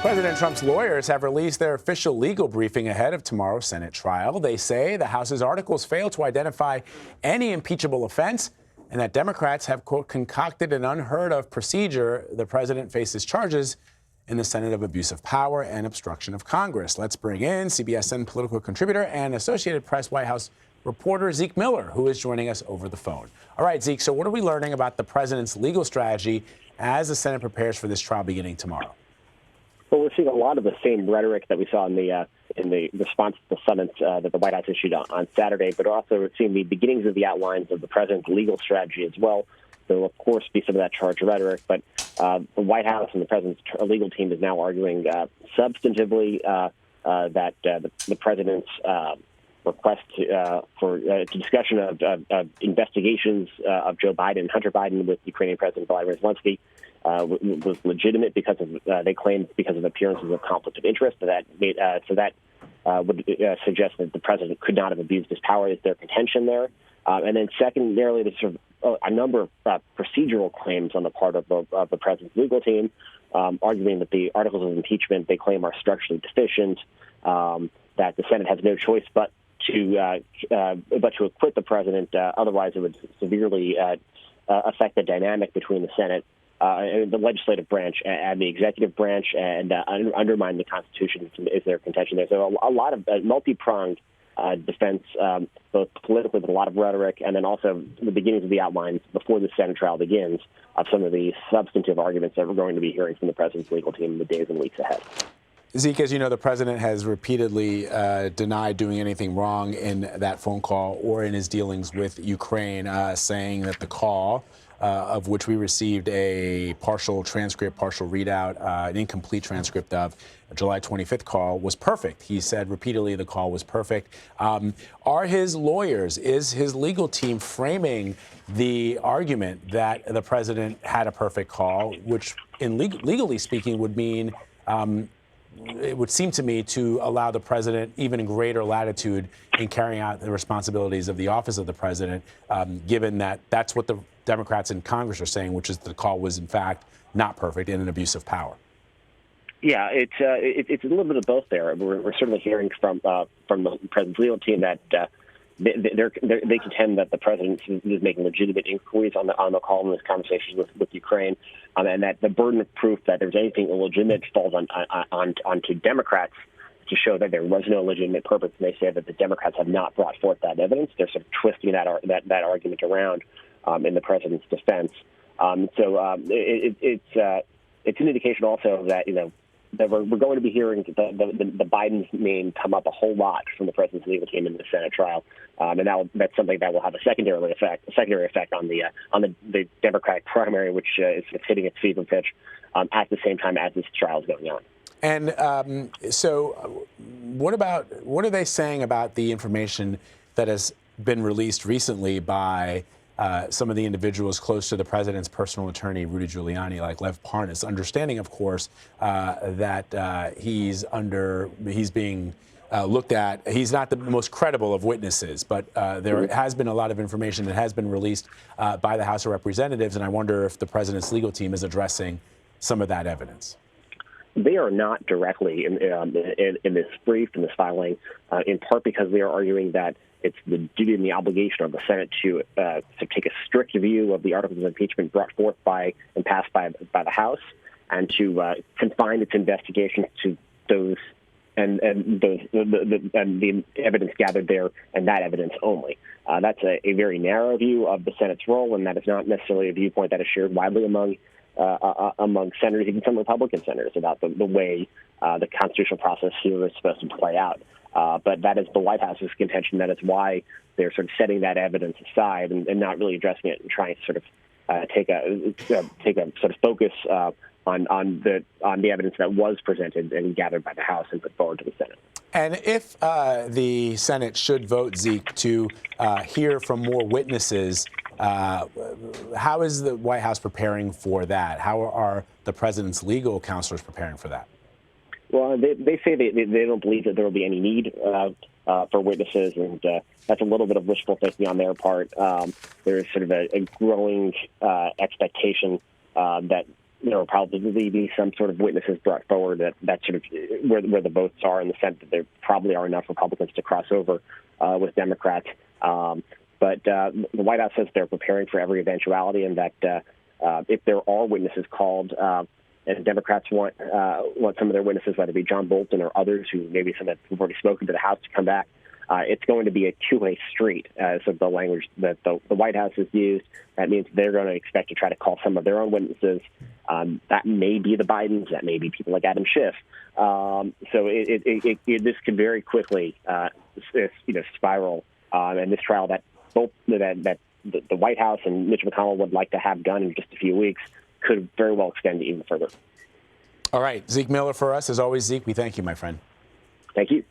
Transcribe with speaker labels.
Speaker 1: President Trump's lawyers have released their official legal briefing ahead of tomorrow's Senate trial. They say the House's articles fail to identify any impeachable offense and that Democrats have, quote, concocted an unheard of procedure. The president faces charges in the Senate of abuse of power and obstruction of Congress. Let's bring in CBSN political contributor and Associated Press White House reporter Zeke Miller, who is joining us over the phone. All right, Zeke, so what are we learning about the president's legal strategy as the Senate prepares for this trial beginning tomorrow?
Speaker 2: Well, we're seeing a lot of the same rhetoric that we saw in the response to the summons that the White House issued on Saturday, but also we're seeing the beginnings of the outlines of the president's legal strategy as well. There will, of course, be some of that charged rhetoric, but the White House and the president's legal team is now arguing substantively that the president's request for discussion of investigations of Joe Biden, Hunter Biden, with Ukrainian President Vladimir Zelensky was legitimate because of they claimed because of appearances of conflict of interest. That would suggest that the president could not have abused his power. Is their contention there? And then secondarily, there's sort of a number of procedural claims on the part of the president's legal team, arguing that the articles of impeachment they claim are structurally deficient, that the Senate has no choice but to acquit the president. Otherwise, it would severely affect the dynamic between the Senate, the legislative branch, and the executive branch, and undermine the Constitution. Is their contention there? So a lot of multi-pronged defense, both politically, but a lot of rhetoric, and then also the beginnings of the outlines before the Senate trial begins of some of the substantive arguments that we're going to be hearing from the president's legal team in the days and weeks ahead.
Speaker 1: Zeke, as you know, the president has repeatedly denied doing anything wrong in that phone call or in his dealings with Ukraine, saying that the call, of which we received a partial transcript, partial readout, an incomplete transcript of a July 25th call, was perfect. He said repeatedly the call was perfect. Are his lawyers, is his legal team framing the argument that the president had a perfect call, which in legally speaking would mean it would seem to me to allow the president even greater latitude in carrying out the responsibilities of the office of the president, given that that's what the Democrats in Congress are saying, which is the call was, in fact, not perfect and an abuse of power?
Speaker 2: Yeah, it's a little bit of both there. We're certainly hearing from the president's legal team that they contend that the president is making legitimate inquiries on the call in this conversation with Ukraine, and that the burden of proof that there's anything illegitimate falls onto Democrats to show that there was no legitimate purpose. And they say that the Democrats have not brought forth that evidence. They're sort of twisting that argument around in the president's defense. It's an indication also that that we're going to be hearing the Biden's name come up a whole lot from the president's legal team in the Senate trial, and that's something that will have a secondary effect on the Democratic primary, which is hitting its fever pitch at the same time as this trial is going on.
Speaker 1: And so, what are they saying about the information that has been released recently by some of the individuals close to the president's personal attorney, Rudy Giuliani, like Lev Parnas, understanding, of course, that he's being looked at. He's not the most credible of witnesses, but there has been a lot of information that has been released by the House of Representatives, and I wonder if the president's legal team is addressing some of that evidence.
Speaker 2: They are not directly in this brief, in this filing, in part because they are arguing that it's the duty and the obligation of the Senate to take a strict view of the articles of impeachment brought forth by and passed by the House, and to confine its investigation to those and the evidence gathered there and that evidence only. That's a very narrow view of the Senate's role, and that is not necessarily a viewpoint that is shared widely among senators, even some Republican senators, about the way the constitutional process here is supposed to play out. But that is the White House's contention. That is why they're sort of setting that evidence aside and not really addressing it and trying to sort of take a sort of focus on the evidence that was presented and gathered by the House and put forward to the Senate.
Speaker 1: And if the Senate should vote, Zeke, to hear from more witnesses, how is the White House preparing for that? How are the president's legal counselors preparing for that?
Speaker 2: Well, they say they don't believe that there will be any need for witnesses, and that's a little bit of wishful thinking on their part. There is sort of a growing expectation that there will probably be some sort of witnesses brought forward that sort of where the votes are, in the sense that there probably are enough Republicans to cross over with Democrats. But the White House says they're preparing for every eventuality, and that if there are witnesses called, and Democrats want some of their witnesses, whether it be John Bolton or others who maybe some who've already spoken to the House, to come back, it's going to be a two-way street. So the language that the White House has used, that means they're going to expect to try to call some of their own witnesses. That may be the Bidens, that may be people like Adam Schiff. So this could very quickly spiral, and this trial that both that the White House and Mitch McConnell would like to have done in just a few weeks could very well extend even further.
Speaker 1: All right, Zeke Miller for us. As always, Zeke, we thank you, my friend.
Speaker 2: Thank you.